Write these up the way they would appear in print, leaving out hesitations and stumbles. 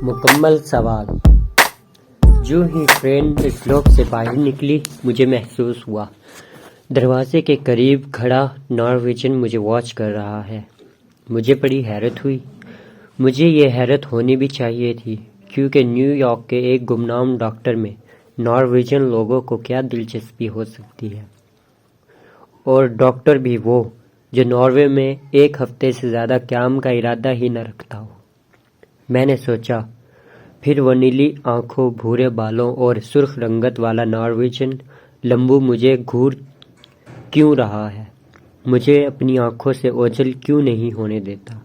مکمل سوال۔ جو ہی ٹرین اسلوپ سے باہر نکلی مجھے محسوس ہوا دروازے کے قریب کھڑا نارویجن مجھے واچ کر رہا ہے۔ مجھے بڑی حیرت ہوئی۔ مجھے یہ حیرت ہونی بھی چاہیے تھی کیونکہ نیو یارک کے ایک گمنام ڈاکٹر میں نارویجن لوگوں کو کیا دلچسپی ہو سکتی ہے، اور ڈاکٹر بھی وہ جو ناروے میں ایک ہفتے سے زیادہ قیام کا ارادہ ہی نہ رکھتا ہو۔ میں نے سوچا، پھر وہ نیلی آنکھوں، بھورے بالوں اور سرخ رنگت والا نارویجن لمبو مجھے گھور کیوں رہا ہے، مجھے اپنی آنکھوں سے اوجھل کیوں نہیں ہونے دیتا۔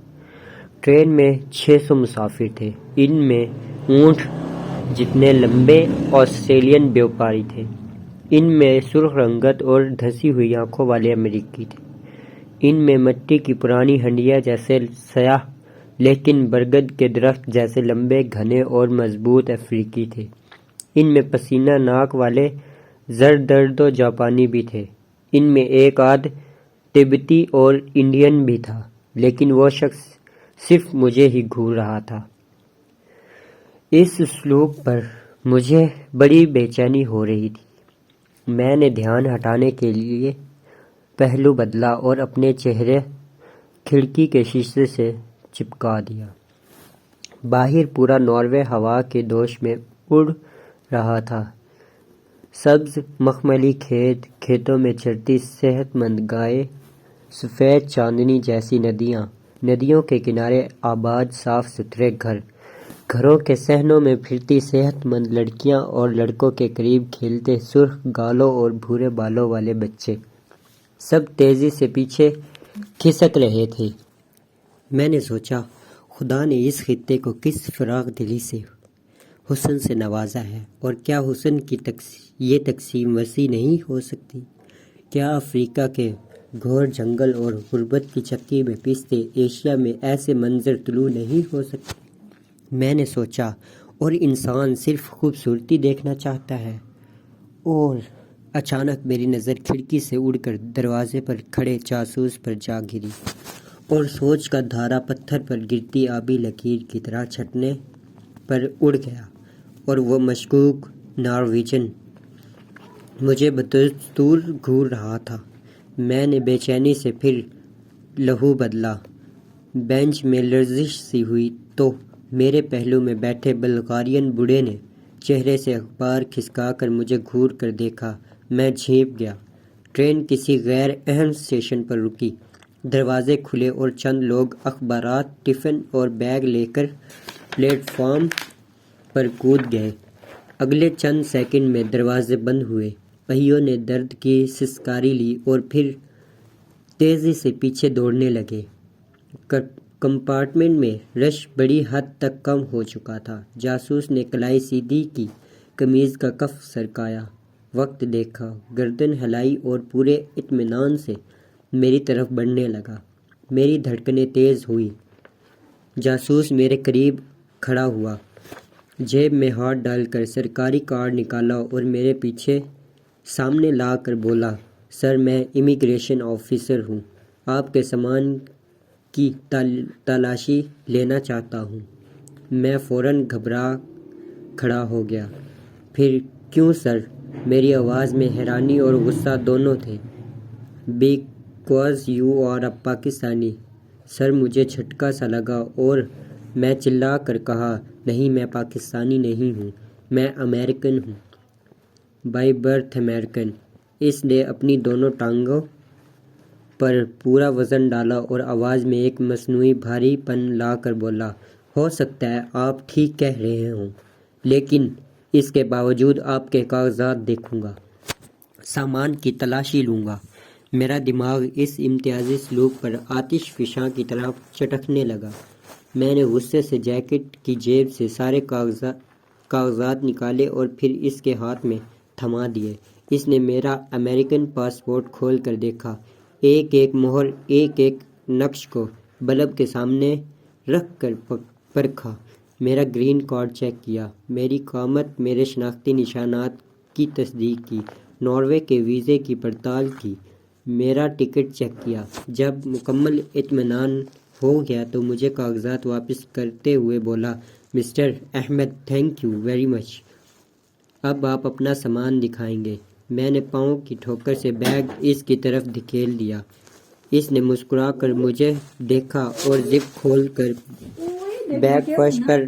ٹرین میں 600 مسافر تھے۔ ان میں اونٹ جتنے لمبے آسٹریلین بیوپاری تھے، ان میں سرخ رنگت اور دھسی ہوئی آنکھوں والے امریکی تھے، ان میں مٹی کی پرانی ہنڈیاں جیسے سیاہ لیکن برگد کے درخت جیسے لمبے، گھنے اور مضبوط افریقی تھے، ان میں پسینہ ناک والے زردردو جاپانی بھی تھے، ان میں ایک آدھ تبتی اور انڈین بھی تھا، لیکن وہ شخص صرف مجھے ہی گھور رہا تھا۔ اس اسلوپ پر مجھے بڑی بے چینی ہو رہی تھی۔ میں نے دھیان ہٹانے کے لیے پہلو بدلا اور اپنے چہرے کھڑکی کے شیشے سے چپکا دیا۔ باہر پورا ناروے ہوا کے دوش میں اڑ رہا تھا۔ سبز مخملی کھیت، کھیتوں میں چرتی صحت مند گائیں، سفید چاندنی جیسی ندیاں، ندیوں کے کنارے آباد صاف ستھرے گھر، گھروں کے صحنوں میں پھرتی صحت مند لڑکیاں اور لڑکوں کے قریب کھیلتے سرخ گالوں اور بھورے بالوں والے بچے، سب تیزی سے پیچھے کھسک رہے تھے۔ میں نے سوچا، خدا نے اس خطے کو کس فراخ دلی سے حسن سے نوازا ہے، اور کیا حسن کی یہ تقسیم وسیع نہیں ہو سکتی؟ کیا افریقہ کے گھور جنگل اور غربت کی چکی میں پیستے ایشیا میں ایسے منظر طلوع نہیں ہو سکتے؟ میں نے سوچا، اور انسان صرف خوبصورتی دیکھنا چاہتا ہے؟ اور اچانک میری نظر کھڑکی سے اڑ کر دروازے پر کھڑے جاسوس پر جا گری، اور سوچ کا دھارا پتھر پر گرتی آبی لکیر کی طرح چھٹنے پر اڑ گیا، اور وہ مشکوک نارویجن مجھے بدستور گھور رہا تھا۔ میں نے بے چینی سے پھر لہو بدلا۔ بینچ میں لرزش سی ہوئی تو میرے پہلو میں بیٹھے بلغارین بوڑھے نے چہرے سے اخبار کھسکا کر مجھے گھور کر دیکھا۔ میں جھینپ گیا۔ ٹرین کسی غیر اہم اسٹیشن پر رکی۔ دروازے کھلے اور چند لوگ اخبارات، ٹفن اور بیگ لے کر پلیٹ فارم پر کود گئے۔ اگلے چند سیکنڈ میں دروازے بند ہوئے، پہیوں نے درد کی سسکاری لی اور پھر تیزی سے پیچھے دوڑنے لگے۔ کمپارٹمنٹ میں رش بڑی حد تک کم ہو چکا تھا۔ جاسوس نے کلائی سیدھی کی، قمیض کا کف سرکایا، وقت دیکھا، گردن ہلائی اور پورے اطمینان سے میری طرف بڑھنے لگا۔ میری دھڑکنیں تیز ہوئیں۔ جاسوس میرے قریب کھڑا ہوا، جیب میں ہاتھ ڈال کر سرکاری کارڈ نکالا اور میرے پیچھے سامنے لا کر بولا، سر، میں امیگریشن آفیسر ہوں، آپ کے سامان کی تلاشی لینا چاہتا ہوں۔ میں فوراً گھبرا کھڑا ہو گیا۔ پھر کیوں سر؟ میری آواز میں حیرانی اور غصہ دونوں تھے۔ بیکاز یو آر اے پاکستانی۔ سر، مجھے جھٹکا سا لگا اور میں چلا کر کہا، نہیں، میں پاکستانی نہیں ہوں، میں امریکن ہوں، بائی برتھ امریکن۔ اس نے اپنی دونوں ٹانگوں پر پورا وزن ڈالا اور آواز میں ایک مصنوعی بھاری پن لا کر بولا، ہو سکتا ہے آپ ٹھیک کہہ رہے ہوں، لیکن اس کے باوجود آپ کے کاغذات دیکھوں گا، سامان کی تلاشی لوں گا۔ میرا دماغ اس امتیازی سلوک پر آتش فشاں کی طرح چٹکنے لگا۔ میں نے غصے سے جیکٹ کی جیب سے سارے کاغذات نکالے اور پھر اس کے ہاتھ میں تھما دیے۔ اس نے میرا امریکن پاسپورٹ کھول کر دیکھا، ایک ایک مہر، ایک ایک نقش کو بلب کے سامنے رکھ کر پرکھا، میرا گرین کارڈ چیک کیا، میری قامت، میرے شناختی نشانات کی تصدیق کی، ناروے کے ویزے کی پڑتال کی، میرا ٹکٹ چیک کیا۔ جب مکمل اطمینان ہو گیا تو مجھے کاغذات واپس کرتے ہوئے بولا، mister Ahmed thank you very much, اب آپ اپنا سامان دکھائیں گے۔ میں نے پاؤں کی ٹھوکر سے بیگ اس کی طرف دھکیل دیا۔ اس نے مسکرا کر مجھے دیکھا اور زپ کھول کر بیگ فرش پر۔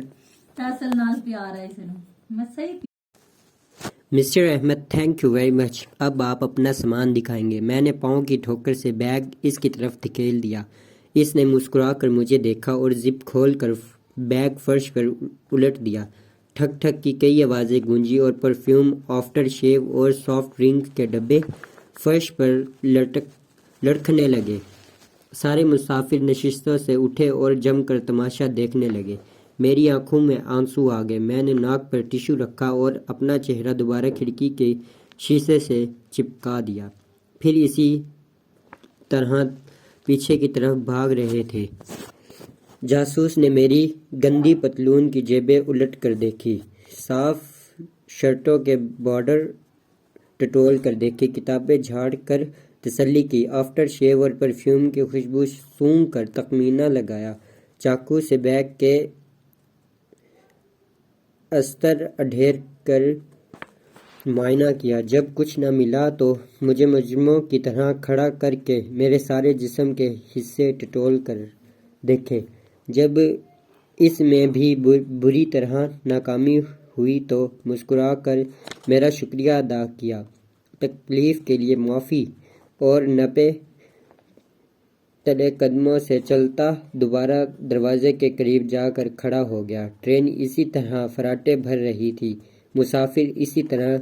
Mister Ahmed thank you very much, اب آپ اپنا سامان دکھائیں گے۔ میں نے پاؤں کی ٹھوکر سے بیگ اس کی طرف دھکیل دیا۔ اس نے مسکرا کر مجھے دیکھا اور زپ کھول کر بیگ فرش پر الٹ دیا۔ ٹھک ٹھک کی کئی آوازیں گونجی اور پرفیوم، آفٹر شیو اور سافٹ ڈرنک کے ڈبے فرش پر لڑکھنے لگے۔ سارے مسافر نشستوں سے اٹھے اور جم کر تماشا دیکھنے لگے۔ میری آنکھوں میں آنسو آ گئے۔ میں نے ناک پر ٹشو رکھا اور اپنا چہرہ دوبارہ کھڑکی کے شیشے سے چپکا دیا۔ پھر اسی طرح پیچھے کی طرف بھاگ رہے تھے۔ جاسوس نے میری گندی پتلون کی جیبیں الٹ کر دیکھی، صاف شرٹوں کے بارڈر ٹٹول کر دیکھے، کتابیں جھاڑ کر تسلی کی، آفٹر شیو اور پرفیوم کی خوشبو سونگھ کر تخمینہ لگایا، چاقو سے بیگ کے استر اڈھیر کر معائنہ کیا۔ جب کچھ نہ ملا تو مجھے مجرموں کی طرح کھڑا کر کے میرے سارے جسم کے حصے ٹٹول کر دیکھے۔ جب اس میں بھی بری طرح ناکامی ہوئی تو مسکرا کر میرا شکریہ ادا کیا، تکلیف کے لیے معافی، اور نپے تلے قدموں سے چلتا دوبارہ دروازے کے قریب جا کر کھڑا ہو گیا۔ ٹرین اسی طرح فراٹے بھر رہی تھی، مسافر اسی طرح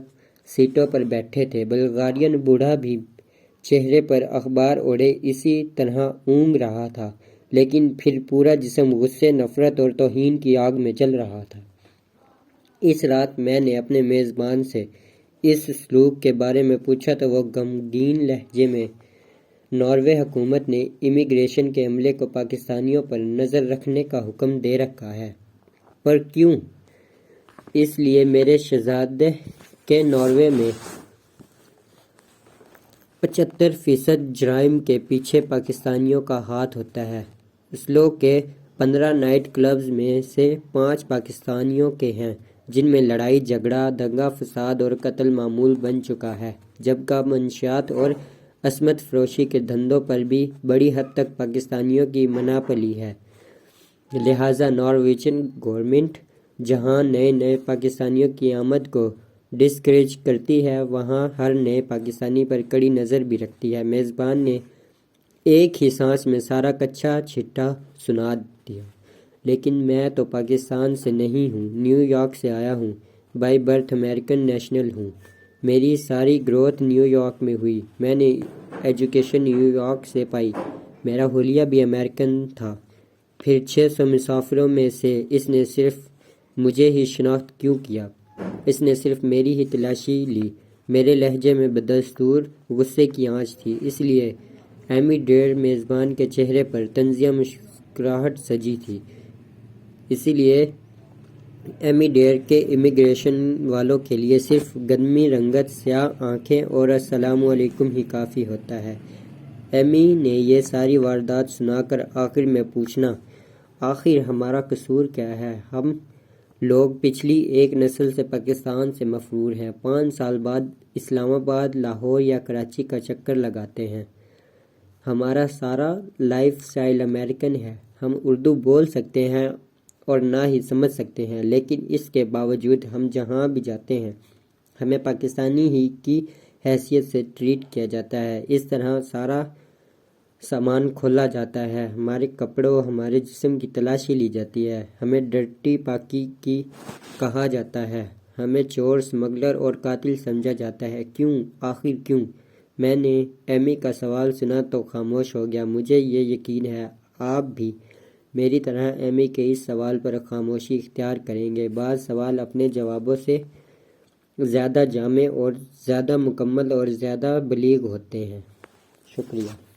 سیٹوں پر بیٹھے تھے۔ بلغارین بوڑھا بھی چہرے پر اخبار اوڑھے اسی طرح اونگ رہا تھا، لیکن پھر پورا جسم غصے، نفرت اور توہین کی آگ میں جل رہا تھا۔ اس رات میں نے اپنے میزبان سے اس سلوک کے بارے میں پوچھا تو وہ غمگین لہجے میں، ناروے حکومت نے امیگریشن کے عملے کو پاکستانیوں پر نظر رکھنے کا حکم دے رکھا ہے۔ پر کیوں؟ اس لیے میرے شہزادے کہ ناروے میں 75% جرائم کے پیچھے پاکستانیوں کا ہاتھ ہوتا ہے۔ اسلو کے 15 نائٹ کلبز میں سے 5 پاکستانیوں کے ہیں، جن میں لڑائی جھگڑا، دنگا فساد اور قتل معمول بن چکا ہے، جبکہ منشیات اور عصمت فروشی کے دھندوں پر بھی بڑی حد تک پاکستانیوں کی مناپلی ہے۔ لہٰذا نارویجن گورنمنٹ جہاں نئے پاکستانیوں کی آمد کو ڈسکریج کرتی ہے، وہاں ہر نئے پاکستانی پر کڑی نظر بھی رکھتی ہے۔ میزبان نے ایک ہی سانس میں سارا کچا چھٹا سنا دیا۔ لیکن میں تو پاکستان سے نہیں ہوں، نیو یارک سے آیا ہوں، بائی برتھ امریکن نیشنل ہوں۔ میری ساری گروتھ نیو یارک میں ہوئی، میں نے ایجوکیشن نیو یارک سے پائی، میرا حلیہ بھی امریکن تھا۔ پھر 600 مسافروں میں سے اس نے صرف مجھے ہی شناخت کیوں کیا؟ اس نے صرف میری ہی تلاشی لی۔ میرے لہجے میں بدستور غصے کی آنچ تھی، اس لیے ایمی ڈیر میزبان کے چہرے پر طنزیہ مسکراہٹ سجی تھی۔ اسی لیے ایمی ڈیر کے امیگریشن والوں کے لیے صرف گندمی رنگت، سیاہ آنکھیں اور السلام علیکم ہی کافی ہوتا ہے۔ ایمی نے یہ ساری واردات سنا کر آخر میں پوچھنا، آخر ہمارا قصور کیا ہے؟ ہم لوگ پچھلی ایک نسل سے پاکستان سے مفرور ہیں، 5 سال بعد اسلام آباد، لاہور یا کراچی کا چکر لگاتے ہیں۔ ہمارا سارا لائف سٹائل امریکن ہے۔ ہم اردو بول سکتے ہیں اور نہ ہی سمجھ سکتے ہیں، لیکن اس کے باوجود ہم جہاں بھی جاتے ہیں ہمیں پاکستانی ہی کی حیثیت سے ٹریٹ کیا جاتا ہے۔ اس طرح سارا سامان کھولا جاتا ہے، ہمارے کپڑوں، ہمارے جسم کی تلاشی لی جاتی ہے، ہمیں ڈرٹی پاکی کی کہا جاتا ہے، ہمیں چور، سمگلر اور قاتل سمجھا جاتا ہے۔ کیوں؟ آخر کیوں؟ میں نے ایمی کا سوال سنا تو خاموش ہو گیا۔ مجھے یہ یقین ہے آپ بھی میری طرح ایمی کے اس سوال پر خاموشی اختیار کریں گے۔ بعض سوال اپنے جوابوں سے زیادہ جامع اور زیادہ مکمل اور زیادہ بلیغ ہوتے ہیں۔ شکریہ۔